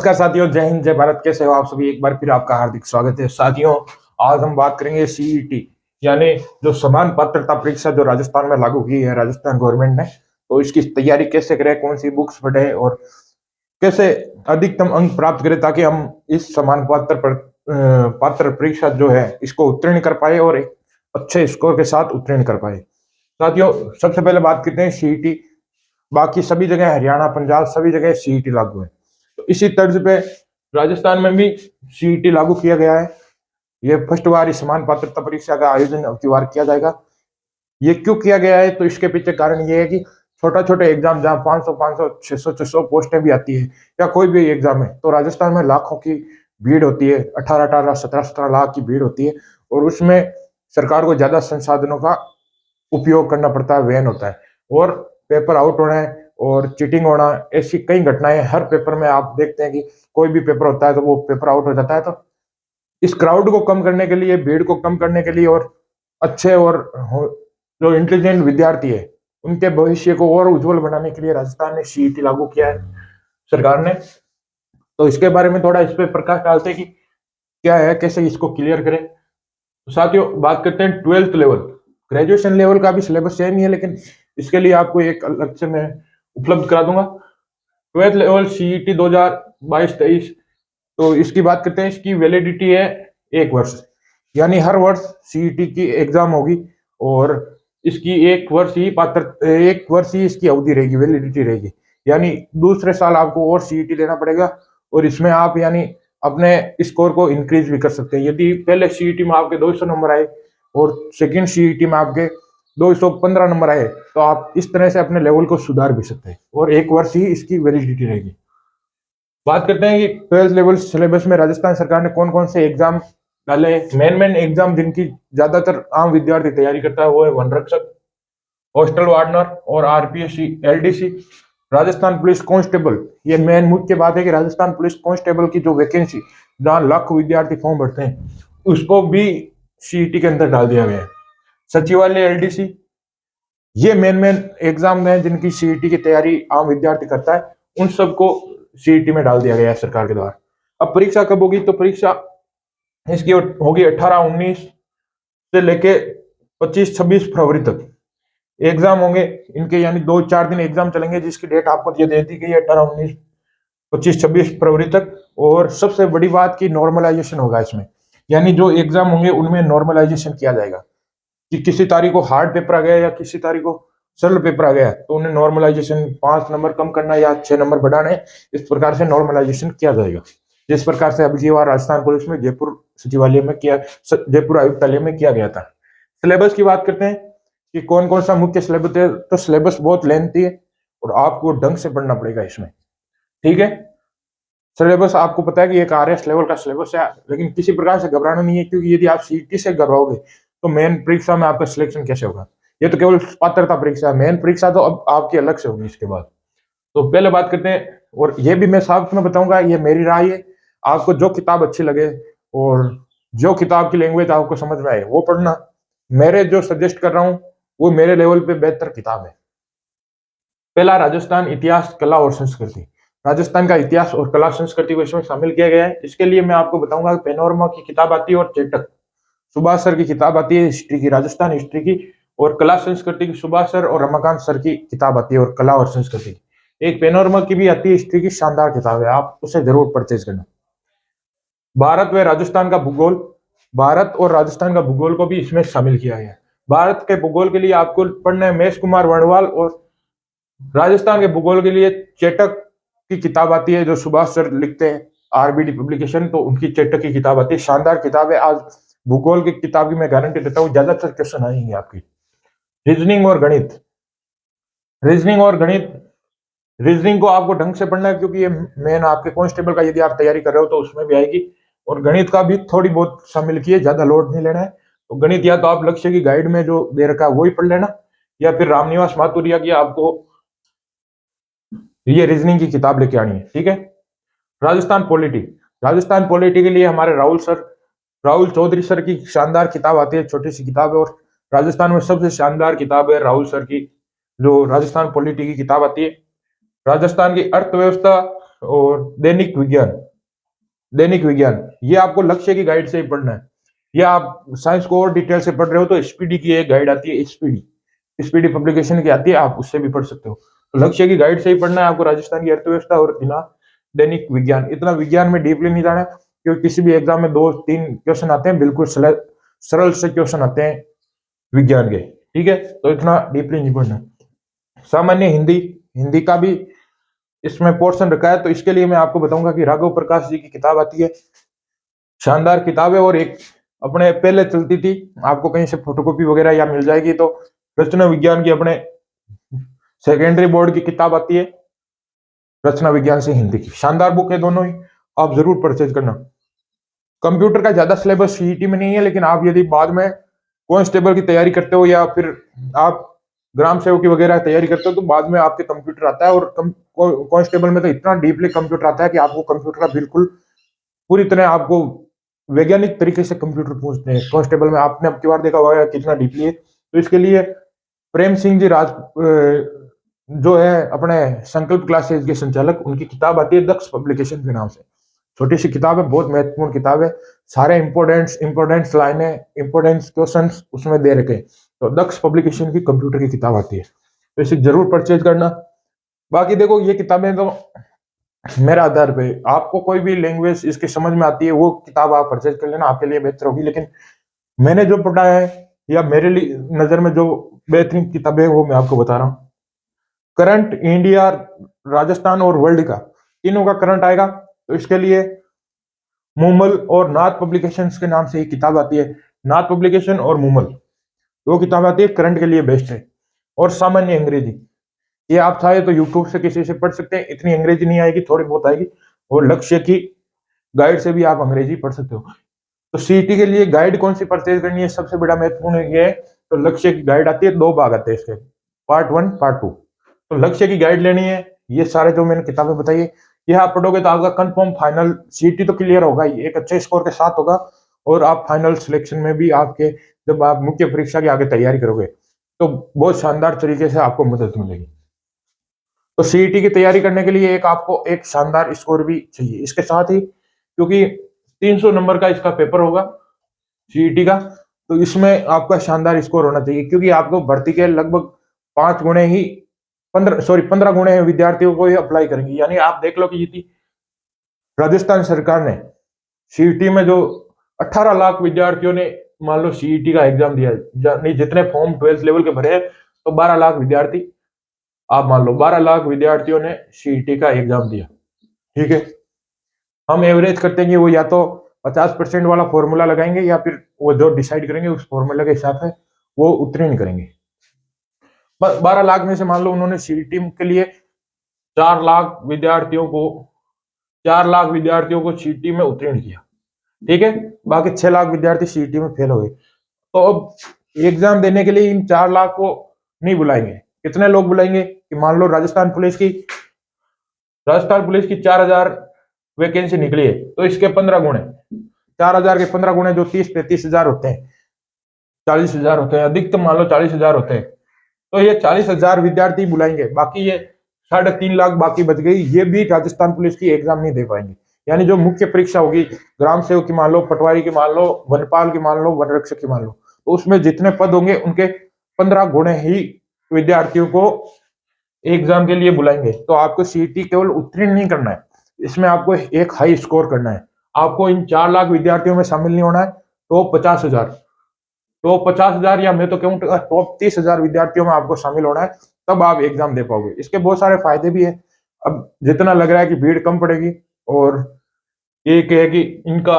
नमस्कार साथियों, जय हिंद, जय भारत। कैसे हो आप सभी? एक बार फिर आपका हार्दिक स्वागत है साथियों। आज हम बात करेंगे सीईटी यानी जो समान पात्रता परीक्षा जो राजस्थान में लागू की है राजस्थान गवर्नमेंट ने। तो इसकी तैयारी कैसे करें, कौन सी बुक्स पढ़ें और कैसे अधिकतम अंक प्राप्त करें ताकि हम इस समान पात्र परीक्षा जो है इसको उत्तीर्ण कर पाए और एक अच्छे स्कोर के साथ उत्तीर्ण कर पाए। साथियों, सबसे पहले बात करते हैं सीईटी। बाकी सभी जगह हरियाणा, पंजाब सभी जगह सीईटी लागू है, तो इसी तर्ज पे राजस्थान में भी सीईटी लागू किया गया है। ये फर्स्ट बार इस समान पात्रता परीक्षा का आयोजन अब की बार किया जाएगा। ये क्यों किया गया है, तो इसके पीछे कारण ये है कि छोटा छोटे एग्जाम जहाँ 500 500 600 600 पोस्टें भी आती है या कोई भी एग्जाम है, तो राजस्थान में लाखों की भीड़ होती है, 18 17 लाख की भीड़ होती है और उसमें सरकार को ज्यादा संसाधनों का उपयोग करना पड़ता है, वहन होता है और पेपर आउट होना है और चीटिंग होना, ऐसी कई घटनाएं हर पेपर में आप देखते हैं कि कोई भी पेपर होता है तो वो पेपर आउट हो जाता है। तो इस क्राउड को कम करने के लिए, भीड़ को कम करने के लिए और अच्छे और जो इंटेलिजेंट विद्यार्थी है उनके भविष्य को और उज्जवल बनाने के लिए राजस्थान ने सीईटी लागू किया है सरकार ने। तो इसके बारे में थोड़ा इस पे प्रकाश डालते हैं कि क्या है, कैसे इसको क्लियर करें। तो साथियों, बात करते हैं 12th लेवल। ग्रेजुएशन लेवल का भी सिलेबस सेम ही है, लेकिन इसके लिए आपको एक अलग से मैं उपलब्ध करा दूंगा। 12th level CET 2022-23। तो इसकी बात करते हैं, इसकी वैलिडिटी है 1 वर्ष, यानी हर वर्ष सीईटी की एग्जाम होगी और इसकी 1 वर्ष ही इसकी अवधि रहेगी, वैलिडिटी रहेगी। यानी दूसरे साल आपको और सीईटी देना पड़ेगा और इसमें आप यानी अपने स्कोर को इंक्रीज भी कर सकते हैं। यदि पहले सीईटी में आपके 200 नंबर आए और सेकेंड सीईटी में आपके 215 नंबर आए, तो आप इस तरह से अपने लेवल को सुधार भी सकते हैं और 1 वर्ष ही इसकी वैलिडिटी रहेगी। बात करते हैं कि 12th लेवल सिलेबस में राजस्थान सरकार ने कौन कौन से एग्जाम डाले। मेन एग्जाम जिनकी ज्यादातर आम विद्यार्थी तैयारी करता है वो है वन रक्षक, हॉस्टल वार्डनर और RPSC, LDC, Rajasthan police constable. ये मेन मुख्य बात है कि राजस्थान पुलिस कांस्टेबल की जो वैकेंसी, जहाँ लाखों विद्यार्थी फॉर्म भरते हैं, उसको भी सीईटी के अंदर डाल दिया गया है। सचिवालय, एलडीसी, ये मेन एग्जाम है जिनकी सीईटी की तैयारी आम विद्यार्थी करता है, उन सबको सीईटी में डाल दिया गया है सरकार के द्वारा। अब परीक्षा कब होगी, तो परीक्षा इसकी होगी 18-19 से लेके 25-26 फरवरी तक एग्जाम होंगे इनके, यानी 2-4 दिन एग्जाम चलेंगे, जिसकी डेट आपको ये दे दी गई है 18-19 25-26 फरवरी तक। और सबसे बड़ी बात की नॉर्मलाइजेशन होगा इसमें, यानी जो एग्जाम होंगे उनमें नॉर्मलाइजेशन किया जाएगा कि किसी तारीख को हार्ड पेपर आ गया या किसी तारीख को सरल पेपर आ गया, तो उन्हें नॉर्मलाइजेशन 5 नंबर कम करना या 6 नंबर बढ़ाने, इस प्रकार से नॉर्मलाइजेशन किया जाएगा। जिस प्रकार से अभी बार राजस्थान पुलिस में जयपुर सचिवालय में किया, जयपुर आयुक्तालय में किया गया था। सिलेबस की बात करते हैं कि कौन कौन सा मुख्य सिलेबस है, तो सिलेबस बहुत लेंथी है और आपको ढंग से पढ़ना पड़ेगा इसमें, ठीक है। सिलेबस आपको पता है कि एक आरएस लेवल का सिलेबस है, लेकिन किसी प्रकार से घबराना नहीं है, क्योंकि यदि आप सीईटी से घबराओगे तो मेन परीक्षा में आपका सिलेक्शन कैसे होगा। ये तो केवल पात्रता परीक्षा है, मेन परीक्षा तो अब आपकी अलग से होगी इसके बाद। तो पहले बात करते हैं, और ये भी मैं साफ में बताऊंगा, ये मेरी राय है, आपको जो किताब अच्छी लगे और जो किताब की लैंग्वेज आपको समझ में आए वो पढ़ना। मेरे जो सजेस्ट कर रहा हूँ वो मेरे लेवल पे बेहतर किताब है। पहला, राजस्थान इतिहास, कला और संस्कृति। राजस्थान का इतिहास और कला संस्कृति को इसमें शामिल किया गया है। इसके लिए मैं आपको बताऊंगा, पेनोरमा की किताब आती है और चेटक, सुभाष सर की किताब आती है हिस्ट्री की, राजस्थान हिस्ट्री की, और कला संस्कृति की सुभाष सर और रमाकांत सर की किताब आती है और कला और संस्कृति। एक पेनोरमा की भी आती है हिस्ट्री की, शानदार किताब है, आप उसे जरूर परचेज करना। भारत व राजस्थान का भूगोल, भारत और राजस्थान का भूगोल को भी इसमें शामिल किया गया है। भारत के भूगोल के लिए आपको पढ़ना है महेश कुमार वर्णवाल, और राजस्थान के भूगोल के लिए चेटक की किताब आती है जो सुभाष सर लिखते हैं, आरबीडी पब्लिकेशन, तो उनकी चेटक की किताब आती है, शानदार किताब है। आज भूगोल की किताब की मैं गारंटी देता हूँ ज्यादातर क्वेश्चन आएंगे आपकी। रीजनिंग और गणित, रीजनिंग और गणित, रीजनिंग को आपको ढंग से पढ़ना है, क्योंकि ये मेन आपके कांस्टेबल का यदि आप तैयारी कर रहे हो तो उसमें भी आएगी, और गणित का भी थोड़ी बहुत शामिल किए, ज्यादा लोड नहीं लेना है। तो गणित या तो आप लक्ष्य की गाइड में जो दे रखा है वही पढ़ लेना, या फिर रामनिवास माथुरिया की आपको ये रीजनिंग की किताब लेके आनी है, ठीक है। राजस्थान पॉलिटी, राजस्थान पॉलिटी के लिए हमारे राहुल चौधरी सर की शानदार किताब आती है, छोटी सी किताब है, और राजस्थान में सबसे शानदार किताब है राहुल सर की जो राजस्थान पॉलिटी की किताब आती है। राजस्थान की अर्थव्यवस्था और दैनिक विज्ञान ये आपको लक्ष्य की गाइड से ही पढ़ना है। या आप साइंस को और डिटेल से पढ़ रहे हो तो स्पीडी की एक गाइड आती है, स्पीडी पब्लिकेशन की आती है, आप उससे भी पढ़ सकते हो। तो लक्ष्य की गाइड से ही पढ़ना है आपको, राजस्थान की अर्थव्यवस्था और दैनिक विज्ञान। इतना विज्ञान में डीपली नहीं जाना है, क्योंकि किसी भी एग्जाम में 2-3 क्वेश्चन आते हैं, बिल्कुल सरल से क्वेश्चन आते हैं विज्ञान के, ठीक है। तो इतना डीपली नहीं पढ़ना। सामान्य हिंदी, हिंदी का भी इसमें पोर्शन रखा है, तो इसके लिए मैं आपको बताऊंगा कि राघव प्रकाश जी की किताब आती है, शानदार किताब है। और एक अपने पहले चलती थी, आपको कहीं से फोटोकॉपी वगैरह या मिल जाएगी, तो रचना विज्ञान की अपने सेकेंडरी बोर्ड की किताब आती है, रचना विज्ञान से हिंदी की। शानदार बुक है दोनों ही, आप जरूर परचेज करना। कंप्यूटर का ज्यादा सिलेबस सीईटी में नहीं है, लेकिन आप यदि बाद में कांस्टेबल की तैयारी करते हो या फिर आप ग्राम सेवकी वगैरह तैयारी करते हो, तो बाद में आपके कंप्यूटर आता है। और कांस्टेबल में तो इतना डीपली कंप्यूटर आता है कि आपको कंप्यूटर का बिल्कुल पूरी तरह आपको वैज्ञानिक तरीके से कंप्यूटर पूछते हैं। कांस्टेबल में आपने अब की बार देखा होगा कितना डीपली है। तो इसके लिए प्रेम सिंह जी जो है अपने संकल्प क्लासेज के संचालक, उनकी किताब आती है दक्ष पब्लिकेशन के नाम से। छोटी सी किताब है, बहुत महत्वपूर्ण किताब है, सारे इंपोर्टेंट्स लाइनें, इंपोर्टेंट्स क्वेश्चंस उसमें दे रखे हैं। तो दक्ष पब्लिकेशन की कंप्यूटर की किताब आती है, तो इसे जरूर परचेज करना। बाकी देखो ये किताबें तो मेरे आधार पे, आपको कोई भी लैंग्वेज इसकी समझ में आती है वो किताब आप परचेज कर लेना, आपके लिए बेहतर होगी। लेकिन मैंने जो पढ़ा है या मेरे लिए नजर में जो बेहतरीन किताबें है वो मैं आपको बता रहा हूँ। करंट इंडिया, राजस्थान और वर्ल्ड का तीनों का करंट आएगा, तो इसके लिए मूमल और नाथ पब्लिकेशंस के नाम से एक किताब आती है। नाथ पब्लिकेशन और मूमल दो किताब आती है, करंट के लिए बेस्ट है। और सामान्य अंग्रेजी, ये आप चाहे तो यूट्यूब से किसी से पढ़ सकते हैं, इतनी अंग्रेजी नहीं आएगी, थोड़ी बहुत आएगी। और लक्ष्य की गाइड से भी आप अंग्रेजी पढ़ सकते हो। तो सीईटी के लिए गाइड कौन सी परचेज करनी है, सबसे बड़ा महत्वपूर्ण ये है। तो लक्ष्य की गाइड आती है, 2 भाग आते हैं इसके, पार्ट 1 पार्ट 2। तो लक्ष्य की गाइड लेनी है, ये सारे जो मैंने किताबें बताई है ये आप पढ़ोगे तो आपका कंफर्म फाइनल सीईटी तो क्लियर होगा ही, एक अच्छे स्कोर के साथ होगा। और आप फाइनल सिलेक्शन में भी आपके, जब आप मुख्य परीक्षा की आगे तैयारी करोगे तो बहुत शानदार तरीके से आपको मदद मिलेगी। तो सीईटी की तैयारी करने के लिए एक आपको एक शानदार स्कोर भी चाहिए इसके साथ ही, क्योंकि 300 नंबर का इसका पेपर होगा सीईटी का। तो इसमें आपका शानदार स्कोर होना चाहिए, क्योंकि आपको भर्ती के लगभग 5 गुणे ही 15 गुणे विद्यार्थियों को ही अप्लाई करेंगे। यानी आप देख लो कि यदि राजस्थान सरकार ने सीईटी में जो 18 लाख विद्यार्थियों ने मान लो सीईटी का एग्जाम दिया, यानी जितने फॉर्म 12th लेवल के भरे हैं, तो 12 लाख विद्यार्थी, आप मान लो 12 लाख विद्यार्थियों ने सीईटी का एग्जाम दिया, ठीक है। हम एवरेज करते हैं कि वो या तो 50% वाला फॉर्मूला लगाएंगे या फिर वो जो डिसाइड करेंगे उस फॉर्मूला के हिसाब से वो उत्तीर्ण करेंगे। 12 लाख में से मान लो उन्होंने सीईटी के लिए 4 लाख विद्यार्थियों को 4 लाख विद्यार्थियों को सीईटी में उत्तीर्ण किया, ठीक है। बाकी 6 लाख विद्यार्थी सीईटी में फेल हो गए। तो अब एग्जाम देने के लिए इन 4 लाख को नहीं बुलाएंगे, कितने लोग बुलाएंगे कि मान लो राजस्थान पुलिस की 4000 वैकेंसी निकली है, तो इसके 15 गुणे, 4000 के 15 गुणे जो 30-33 हजार होते हैं, 40 हजार होते हैं, अधिकतम मान लो 40 हजार होते हैं। तो ये 40 हजार विद्यार्थी बुलाएंगे, बाकी ये 3.5 लाख बाकी बच गई, ये भी राजस्थान पुलिस की एग्जाम नहीं दे पाएंगे। यानी जो मुख्य परीक्षा होगी, ग्राम सेवक की मान लो, पटवारी की मान लो, वनपाल की मान लो, वन रक्षक की मान लो, तो उसमें जितने पद होंगे उनके 15 गुणे ही विद्यार्थियों को एग्जाम के लिए बुलाएंगे। तो आपको सीईटी केवल उत्तीर्ण नहीं करना है, इसमें आपको एक हाई स्कोर करना है। आपको इन 4 लाख विद्यार्थियों में शामिल नहीं होना है, तो 50 हजार, तो 50 हजार या मैं तो कहूँ टॉप 30 हजार विद्यार्थियों में आपको शामिल होना है, तब आप एग्जाम दे पाओगे। इसके बहुत सारे फायदे भी है। अब जितना लग रहा है कि भीड़ कम पड़ेगी, और एक है कि इनका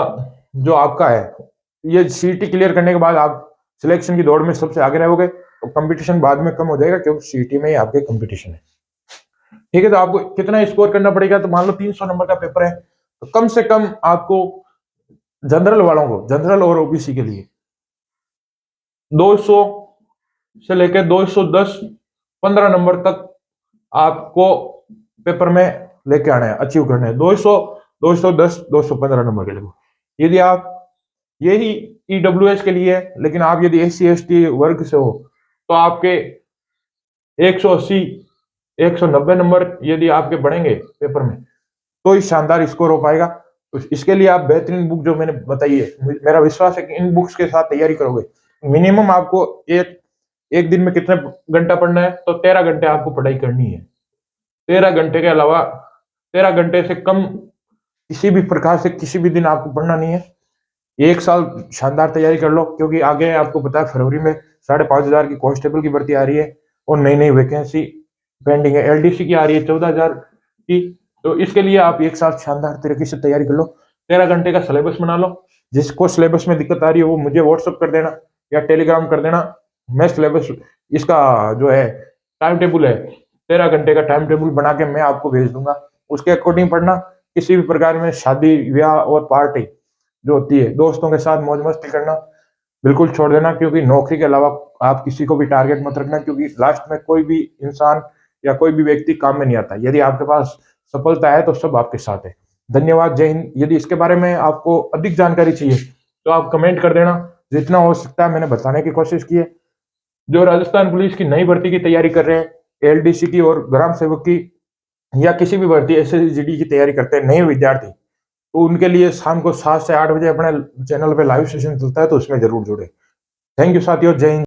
जो आपका है, ये सीईटी क्लियर करने के बाद आप सिलेक्शन की दौड़ में सबसे आगे रहोगे, तो कंपटीशन बाद में कम हो जाएगा, क्योंकि सीईटी में ही आपके कंपटीशन है, ठीक है। तो आपको कितना स्कोर करना पड़ेगा, तो मान लो 300 नंबर का पेपर है, तो कम से कम आपको जनरल वालों को, जनरल और ओबीसी के लिए 200 से लेकर 210 15 नंबर तक आपको पेपर में लेके आना है, अचीव करना है। 200 210 215 नंबर के लिए। यदि आप यही ईडब्ल्यूएस के लिए है, लेकिन आप यदि SC ST वर्ग से हो, तो आपके 180 190 नंबर यदि आपके बढ़ेंगे पेपर में, तो ही शानदार स्कोर हो पाएगा। तो इसके लिए आप बेहतरीन बुक जो मैंने बताई है, मेरा विश्वास है कि इन बुक्स के साथ तैयारी करोगे। मिनिमम आपको एक एक दिन में कितने घंटा पढ़ना है, तो 13 घंटे आपको पढ़ाई करनी है। 13 घंटे के अलावा 13 घंटे से कम किसी भी प्रकार से किसी भी दिन आपको पढ़ना नहीं है। एक साल शानदार तैयारी कर लो, क्योंकि आगे आपको पता है फरवरी में 5,500 की कांस्टेबल की भर्ती आ रही है और नई नई वैकेंसी पेंडिंग है। एलडीसी की आ रही है 14,000 की। तो इसके लिए आप एक साल शानदार तरीके से तैयारी कर लो। 13 घंटे का सिलेबस बना लो। जिसको सिलेबस में दिक्कत आ रही है वो मुझे व्हाट्सअप कर देना या टेलीग्राम कर देना। मैं सिलेबस इसका जो है टाइम टेबल है, 13 घंटे का टाइम टेबल बना के मैं आपको भेज दूंगा। उसके अकॉर्डिंग पढ़ना। किसी भी प्रकार में शादी ब्याह और पार्टी जो होती है, दोस्तों के साथ मौज मस्ती करना बिल्कुल छोड़ देना, क्योंकि नौकरी के अलावा आप किसी को भी टारगेट मत रखना, क्योंकि लास्ट में कोई भी इंसान या कोई भी व्यक्ति काम में नहीं आता। यदि आपके पास सफलता है तो सब आपके साथ है। धन्यवाद, जय हिंद। यदि इसके बारे में आपको अधिक जानकारी चाहिए तो आप कमेंट कर देना। जितना हो सकता है मैंने बताने की कोशिश की है। जो राजस्थान पुलिस की नई भर्ती की तैयारी कर रहे हैं, एलडीसी की और ग्राम सेवक की या किसी भी भर्ती एसएसजीडी की तैयारी करते हैं नए विद्यार्थी, तो उनके लिए शाम को 7 से 8 बजे अपने चैनल पे लाइव सेशन चलता है, तो उसमें जरूर जुड़े। थैंक यू साथियों, जय हिंद।